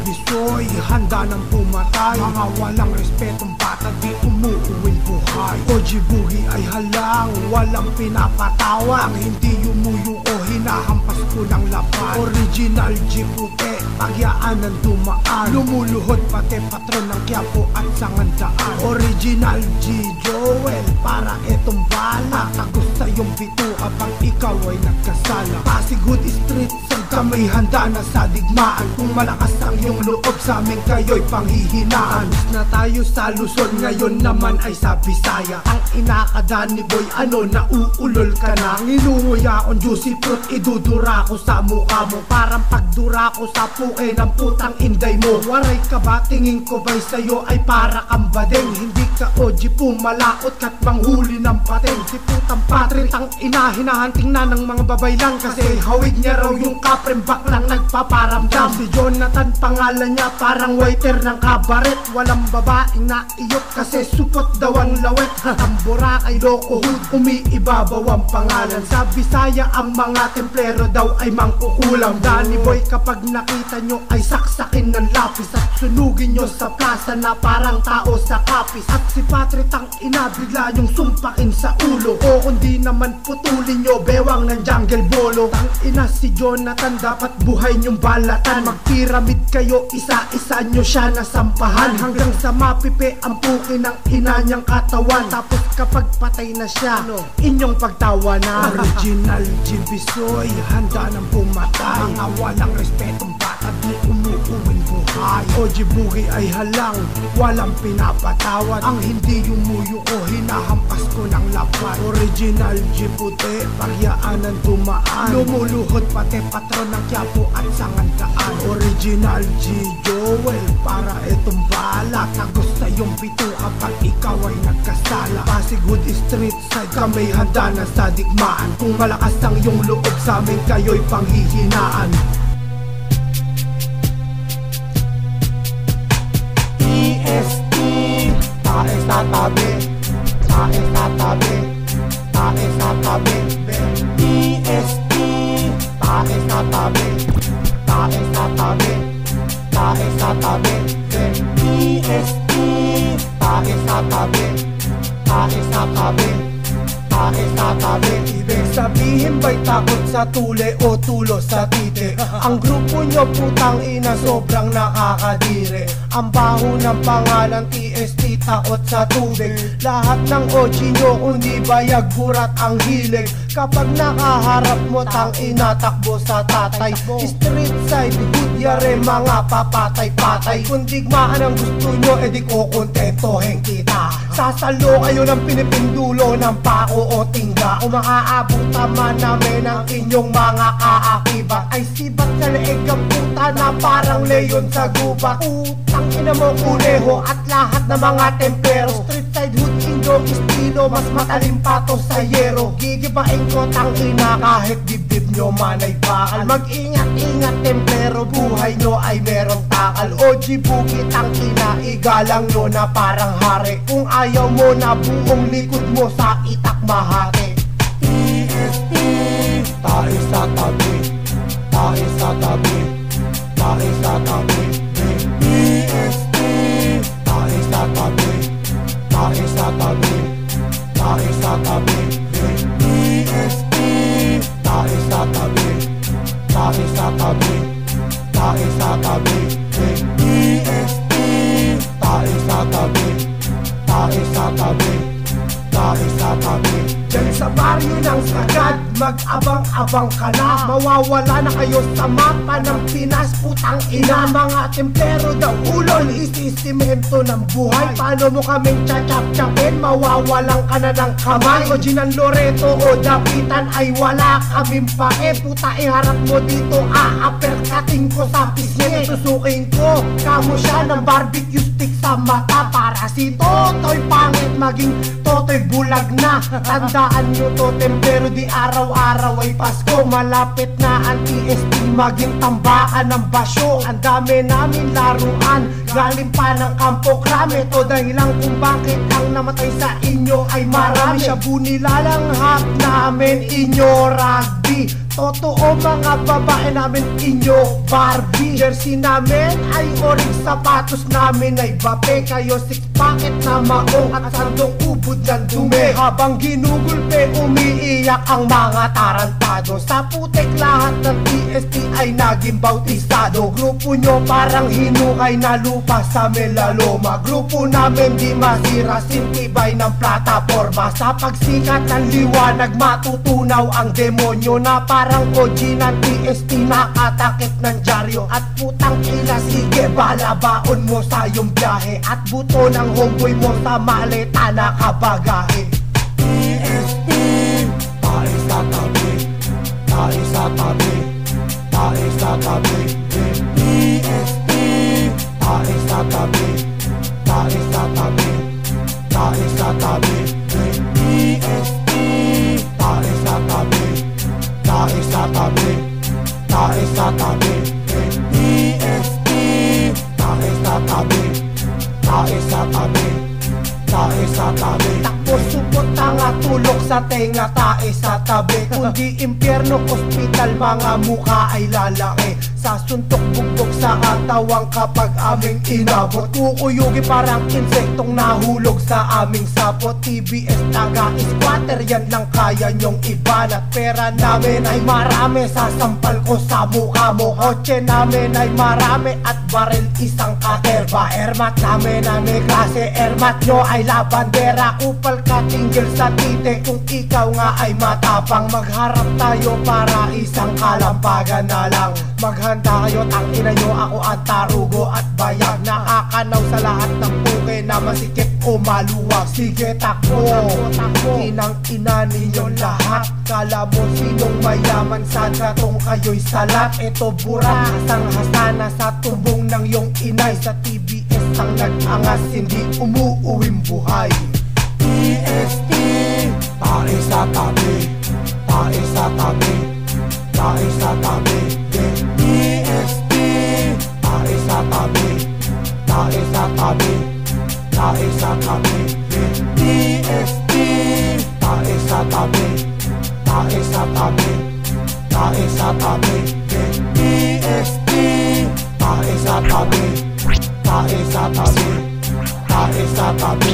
Bisoy, handa ng pumatay. Mga walang respetong bata, di umuuwing buhay. OG Boogie ay halang, walang pinapatawa. Ang hindi yumuyo o hinahampas ko ng laban. Original G puti, pagyaan ng dumaan. Lumuluhod pati patron ng Quiapo at Sangandaan. Original G Joel, para etong bala. Tagos sa iyong bito habang ikaw ay nagkasala. Pasig Hood Street, kami handa na sa digmaan. Kung malakas ang iyong loob, sa amin kayo'y panghihinaan. Na tayo sa Luzon, ngayon naman ay sa Bisaya. Ang inakada ni Boy, ano, nauulol ka na. Nginunguya akong juicy fruit, idudura ko sa mukha mo. Parang pagdura ko sa puke ng putang inday mo. Waray ka ba? Tingin ko ba'y sa'yo ay para kang badeng? Hindi ka OG pumalaot ka't manghuli ng pateng. Si putang Patrick ang hinahanting na ng mga babay lang. Kasi hawig niya raw yung kaprem baklang nagpaparamdam. Si Jonathan pangalan niya, parang waiter ng kabaret. Walang babaeng naiyot kasi supot daw ang lawet. Ang Boracay Loco Hood, umiibabaw ang pangalan. Sa Bisaya ang mga templero daw ay mangkukulam. Danny Boy, kapag nakita nyo ay saksakin ng lapis at sunugin nyo sa plaza na parang tao sa kapis. At si Patrick ang bigla nyong sumpakin sa ulo. O kundi naman putulin nyo bewang ng jungle bolo. Tang ina si Jonathan, dapat buhay nyong balatan. Magpiramid kayo, isa-isa nyo siya nasampahan. Hanggang sa mapipi ang puki ng ina niyang katawan. Tapos kapag patay na siya, inyong pagtawanan. Original G Bisoy, handa ng pumatay. Mga walang respetong bata, di umuuwing buhay. OG Boogie ay halang, walang pinapatawad. Ang hindi yumuyo ko, hinahampas ko ng laban. Original G puti, pagyaan ng dumaan. Lumuluhod pati patron ng Quiapo at Sangandaan. Original G Joel, para etong bala. Tagos sa iyong bito kapag ikaw ay nagkasala. Pasig Hood Street side, kami handa na sa digmaan. Kung malakas ang iyong loob, sa amin kayo'y panghihinaan. EST, tae sa tabi, tae sa tabi, tae sa tabi. EST, tae sa tabi, tae sa tabi, tae sa tabi. EST, tae sa tabi, tae sa tabi, tae sa tabi. Ibig sabihin ba'y takot sa tule o tulo sa tite? Ang grupo nyo putang ina sobrang nakakadire. Ang baho ng pangalan TST, takot sa tubig. Lahat ng OG nyo kundi bayag burat ang hilig. Kapag nakaharap mo tang inatakbo sa tatay. Street side, hood yare mga papatay-patay. Kung digmaan ang gusto nyo, edi ko kontentohin kita. Sasalo kayo ng pinipindulo ng pako o tingga. Kung makaabutan man namin ang inyong mga kaakibat, ay sibat sa leeg ang puta na parang leyon sa gubat. Utang ina mo kuneho at lahat ng mga tempero. Street side hood Indo estilo, mas matalim pa to sa yero. Gigibain ko tang ina kahit dibdib nyo man ay bakal. Mag-ingat-ingat templero, buhay nyo ay merong takal. OG Boogie tang ina, igalang nyo na parang hari. Kung ayaw mo na buong likod mo sa itak mahati. EST, tae sa tabi, tae sa tabi, tae sa tabi. EST, tae sa tabi, tae sa tabi, tae sa tabi. EST, tae sa tabi, tae sa tabi, tae sa tabi. EST, tae sa tabi, tae sa tabi, tae sa tabi. Diyan sa baryo ng sagad, mag-abang-abang ka na. Mawawala na kayo sa mapa ng Pinas, putang ina. Mga templero daw ulol, isisimento ng buhay. Paano mo kaming tsatsap-tsapin, mawawalan ka na ng kamay. O Ginan Loreto o Dapitan ay wala kaming pae. Puta iharap mo dito, aaperkating ko sa pisngi. Susukin ko, kamo siya ng barbecue stick sa mata. Para si Totoy pangit, maging Totoy bulag na. Tandaan nyo to templero, di araw-araw ay Pasko. Malapit na ang TST, maging tambakan ng basyo. Ang dami namin laruan, galing pa ng Kampo Krame. To dahilan kung bakit ang namatay sa inyo ay marami. Shabu nilalanghap namin inyo rugby. Totoo mga babae namin inyo Barbie. Jersey namin ay orig, sapatos namin ay bape. Kayo six packet na maong at sandong ubod ng dumi. Habang ginugulpe umiiyak ang mga tarantado. Sa putek lahat ng TST ay naging bautisado. Grupo nyo parang hinukay na lupa sa melaloma. Grupo namin di masira, sintibay ng plataforma. Sa pagsikat ng liwanag matutunaw ang demonyo na parang OG ng TST nakatakip ng dyaryo. At putang ina, sige balabaon mo sa iyong biyahe. At buto ng homeboy mo sa maleta nakabagahe. TST, tae sa tabi, tae sa tabi, tae sa tabi. TST, tae sa tabi, tae sa tabi, tae sa tabi. TST, tae sa tabi, tae sa tabi, tae sa tabi. TST, tae sa tabi, tae sa tabi, tae sa tabi. Takbo supot tanga tulog sa tenga, tae sa tabi. Kundi impyerno, ospital, mga mukha ay lalaki. Sa suntok bugbog sa katawang kapag aming inabot. Kukuyugi parang insektong nahulog sa aming sapot. TBS taga squatter, yan lang kaya nyong ibanat. Pera namin ay marami, sasampal ko sa mukha mo. Kotse namin ay marami at baril isang katerba. Ermat namin ay may klase, ermat nyo ay labandera. Kupal ka tinggil sa tite kung ikaw nga ay matapang. Magharap tayo para isang kalampagan na lang. Maghanda kayo, tangina nyo, ako ang tarugo at bayag. Nakakanaw sa lahat ng puke na masikip o maluwag. Sige takbo, inang ina ninyo lahat. Kala mo sinong mayaman, sana tong kayo'y salat. Ito burat, hasang hasana sa tumbong ng iyong inay. Sa TBS ang nag-angas, hindi umuuwing buhay. TST, tae sa tabi, tae sa tabi, tae sa tabi. TST, tae sa tabi, tae sa tabi, tae sa tabi. TST, tae sa tabi, tae sa tabi, tae sa tabi. TST, tae sa tabi, tae sa tabi, tae sa tabi.